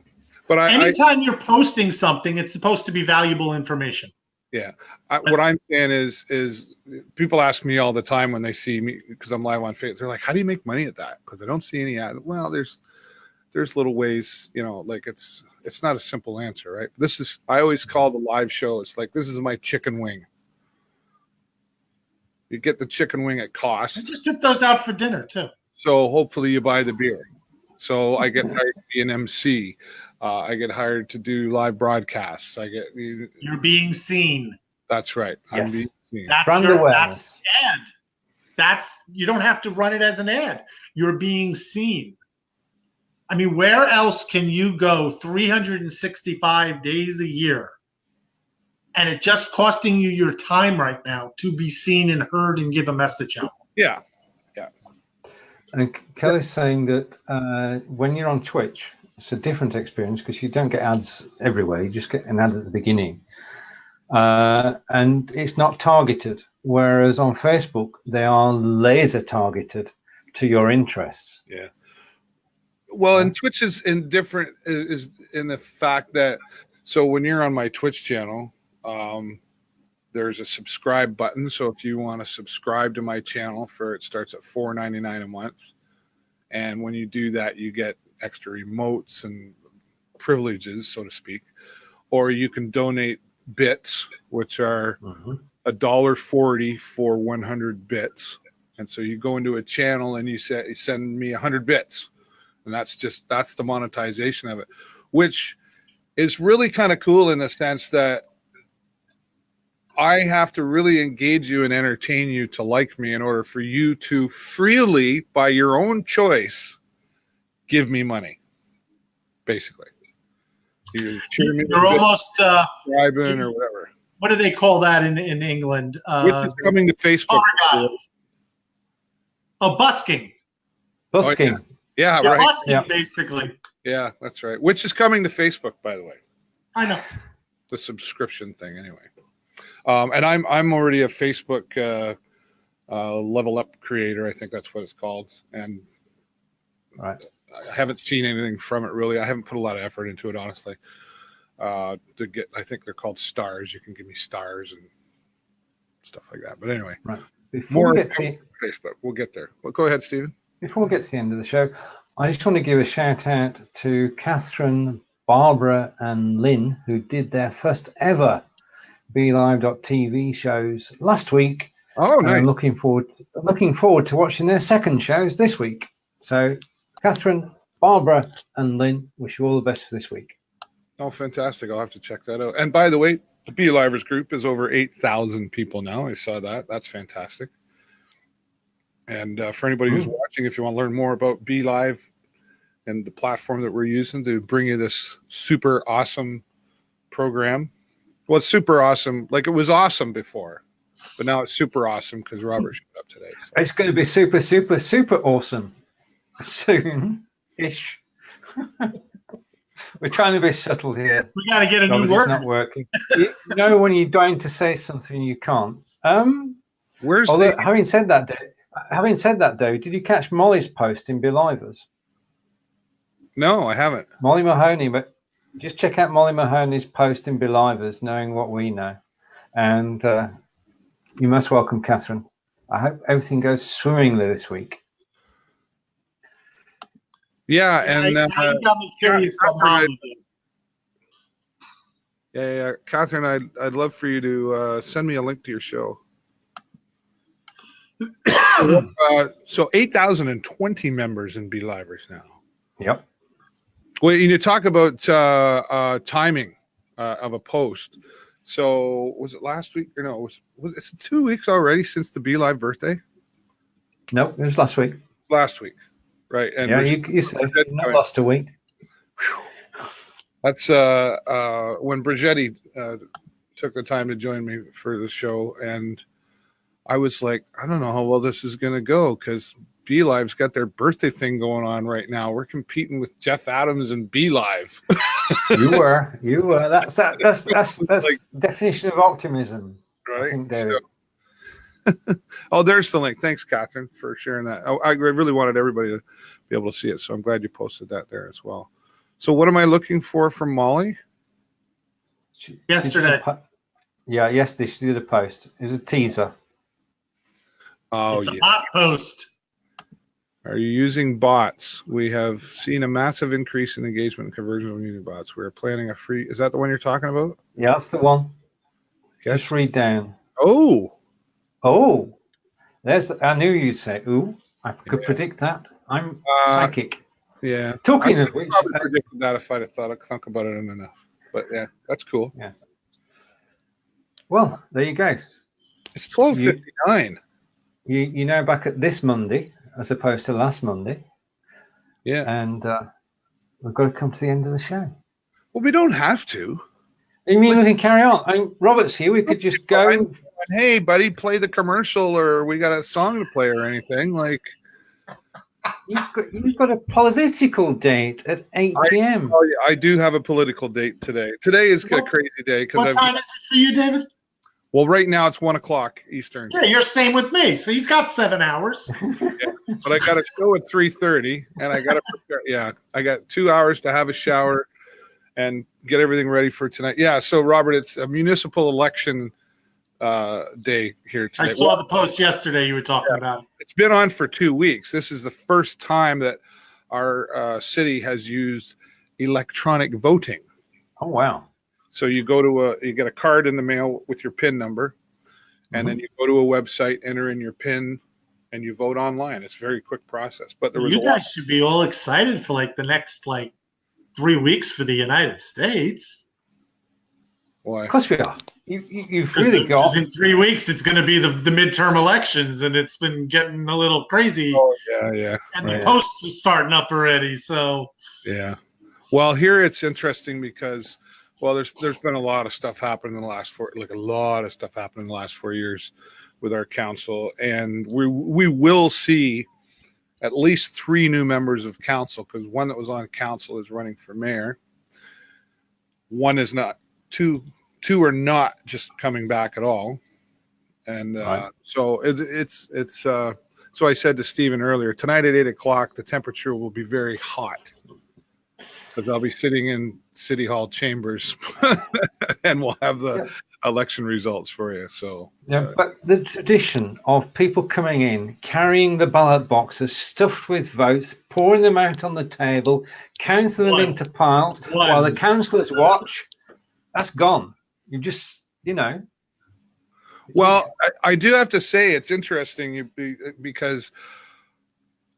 but anytime you're posting something, it's supposed to be valuable information. Yeah, what I'm saying is people ask me all the time when they see me because I'm live on Facebook. They're like, "How do you make money at that?" Because I don't see any ad. Well, there's little ways, like it's not a simple answer, right? I always call the live show. It's like, this is my chicken wing. You get the chicken wing at cost. I just took those out for dinner too. So hopefully you buy the beer. So I get hired to be an MC. I get hired to do live broadcasts. You're being seen. That's right. Yes. I'm being seen. That's an ad. You don't have to run it as an ad. You're being seen. I mean, where else can you go 365 days a year? And it's just costing you your time right now to be seen and heard and give a message out. Yeah. And Kelly's saying that when you're on Twitch, it's a different experience because you don't get ads everywhere. You just get an ad at the beginning. And it's not targeted. Whereas on Facebook, they are laser targeted to your interests. Yeah. Well, and Twitch is in the fact that, so when you're on my Twitch channel, there's a subscribe button. So if you want to subscribe to my channel it starts at $4.99 a month. And when you do that, you get extra emotes and privileges, so to speak. Or you can donate bits, which are $1.40 for 100 bits. And so you go into a channel and you send me 100 bits. And that's the monetization of it, which is really kind of cool in the sense that I have to really engage you and entertain you to like me in order for you to freely, by your own choice, give me money, basically. You're almost subscribing or whatever. What do they call that in England? Which is coming to Facebook. Busking. Busking. Yeah, You're right. busking, basically. Yeah, that's right. Which is coming to Facebook, by the way. I know. The subscription thing, anyway. And I'm already a Facebook level up creator. I think that's what it's called. And Right. I haven't seen anything from it really. I haven't put a lot of effort into it, honestly. To get, I think they're called stars. You can give me stars and stuff like that. But anyway, right. Before we get to Facebook, we'll get there. Well, go ahead, Stephen. Before we get to the end of the show, I just want to give a shout out to Catherine, Barbara, and Lynn, who did their first ever BeLive.tv shows last week. Oh, nice. Looking forward to watching their second shows this week. So, Catherine, Barbara, and Lynn, wish you all the best for this week. Oh, fantastic. I'll have to check that out. And by the way, the BeLivers group is over 8,000 people now. I saw that. That's fantastic. And for anybody who's watching, if you want to learn more about BeLive and the platform that we're using to bring you this super awesome program. Well, it's super awesome. Like it was awesome before, but now it's super awesome because Robert showed up today. So. It's going to be super, super, super awesome soon-ish. We're trying to be subtle here. We got to get a new word. It's not working. You know when you're dying to say something, you can't. Having said that, Dave, did you catch Molly's post in Belivers? No, I haven't. Molly Mahoney, but just check out Molly Mahoney's post in Belivers, knowing what we know. And you must welcome Catherine. I hope everything goes swimmingly this week. Yeah, and you got me curious about yeah, Catherine, I'd love for you to send me a link to your show. So 8,020 members in BeLivers now. Yep. Well, you talk about timing of a post. So was it last week or no? Was it 2 weeks already since the BeLive birthday? Nope, it was last week. Last week, right? And yeah, you said not lost a week. That's when Brigetti took the time to join me for the show, and I was like, I don't know how well this is going to go because BeLive's got their birthday thing going on right now. We're competing with Jeff Adams and BeLive. You were. That's like, definition of optimism, right? I think, David. Oh, there's the link. Thanks, Catherine, for sharing that. I really wanted everybody to be able to see it, so I'm glad you posted that there as well. So, what am I looking for from Molly? Yesterday. Yesterday she did a post. It was a teaser. Oh, it's a hot post. Are you using bots? We have seen a massive increase in engagement and conversion when using bots. We're planning a free. Is that the one you're talking about? Yeah, that's the one. Okay. Just read down. Oh. I knew you'd say, ooh. I could predict that. I'm psychic. Yeah. Talking of which. I probably predicted that if I'd have thunk about it enough. But yeah, that's cool. Yeah. Well, there you go. It's 12:59. You know, back at this Monday as opposed to last Monday. Yeah. And we've got to come to the end of the show. Well, we don't have to. You mean we can carry on? I mean, Robert's here. We could just go. Hey, buddy, play the commercial, or we got a song to play, or anything like. You've got a political date at 8 p.m. I do have a political date today. Today is a crazy day because. What time is it for you, David? Well, right now it's 1:00 Eastern. Yeah, you're same with me. So he's got 7 hours. Yeah. But I got a show at 3:30, and I got to prepare. Yeah, I got 2 hours to have a shower and get everything ready for tonight. Yeah. So Robert, it's a municipal election day here today. I saw the post yesterday you were talking about. It's been on for 2 weeks. This is the first time that our city has used electronic voting. Oh wow. So you go to you get a card in the mail with your PIN number, and then you go to a website, enter in your PIN, and you vote online. It's a very quick process. But there was you guys should be all excited for the next 3 weeks for the United States. Why? Of course we are. You've really got. In 3 weeks, it's going to be the midterm elections, and it's been getting a little crazy. Oh yeah. And the posts are starting up already. So yeah. Well, here it's interesting because. Well, there's been a lot of stuff happening in the last 4 years with our council, and we will see at least 3 new members of council, because one that was on council is running for mayor. One is not. Two are not just coming back at all. And Right. so it's so I said to Stephen earlier, tonight at 8:00, the temperature will be very hot, because I'll be sitting in City Hall chambers and we'll have the election results for you. So but the tradition of people coming in, carrying the ballot boxes stuffed with votes, pouring them out on the table, counting them into piles while the councillors watch, that's gone. You just, Well, I do have to say it's interesting because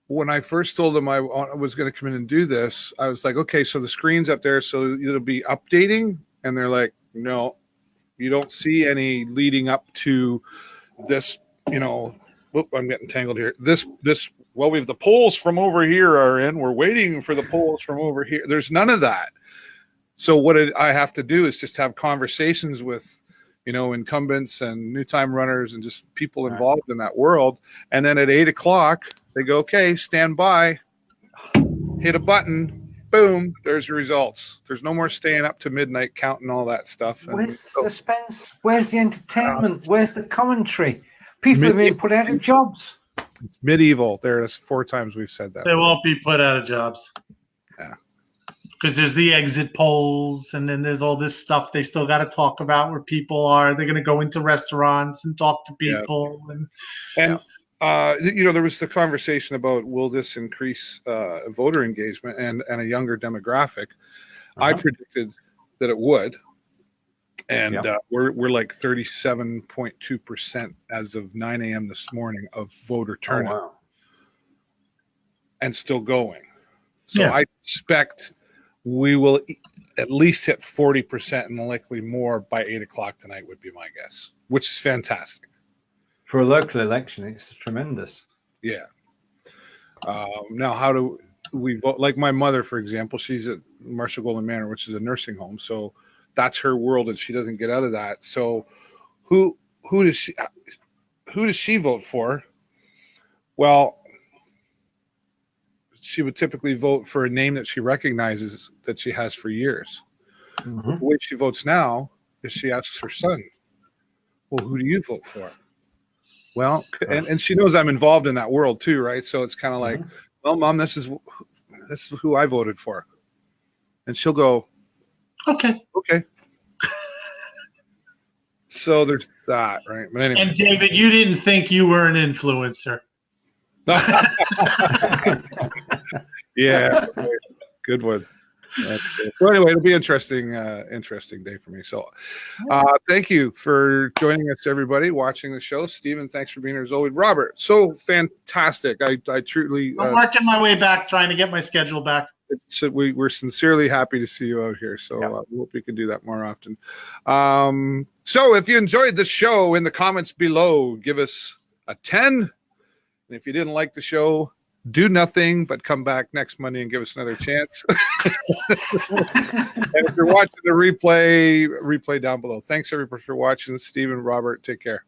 when I first told them I was going to come in and do this, I was like, okay, so the screen's up there, so it'll be updating. And they're like, no, you don't see any leading up to this, I'm getting tangled here. Well, we have the polls from over here are in. We're waiting for the polls from over here. There's none of that. So what I have to do is just have conversations with, incumbents and new time runners and just people involved in that world. And then at 8:00, they go, okay, stand by, hit a button, boom, there's your results. There's no more staying up to midnight counting all that stuff. Where's the suspense? Where's the entertainment? Where's the commentary? People have been put out of jobs. It's medieval. There's 4 times we've said that. They won't be put out of jobs. Yeah. Because there's the exit polls, and then there's all this stuff they still got to talk about where people are. They're going to go into restaurants and talk to people. And there was the conversation about will this increase voter engagement and a younger demographic. I predicted that it would. And we're like 37.2% as of 9 a.m. this morning of voter turnout. Oh, wow. And still going. So I expect we will at least hit 40% and likely more by 8:00 tonight would be my guess, which is fantastic. For a local election, it's tremendous. Yeah. Now, how do we vote? Like my mother, for example, she's at Marshall Golden Manor, which is a nursing home. So that's her world, and she doesn't get out of that. So who does she vote for? Well, she would typically vote for a name that she recognizes that she has for years. The way she votes now is she asks her son, well, who do you vote for? Well, and she knows I'm involved in that world too, right? So it's kind of like, well, Mom, this is who I voted for. And she'll go, okay. So there's that, right? But anyway. And David, you didn't think you were an influencer. Yeah, good one. So anyway, it'll be interesting day for me. So thank you for joining us, everybody watching the show. Stephen, thanks for being here as always. Robert, so fantastic. I truly I'm working my way back, trying to get my schedule back. We're sincerely happy to see you out here. So we hope we can do that more often. So if you enjoyed the show, in the comments below, give us a 10. And if you didn't like the show, do nothing but come back next Monday and give us another chance. And if you're watching the replay down below. Thanks everybody for watching. Stephen, Robert, take care.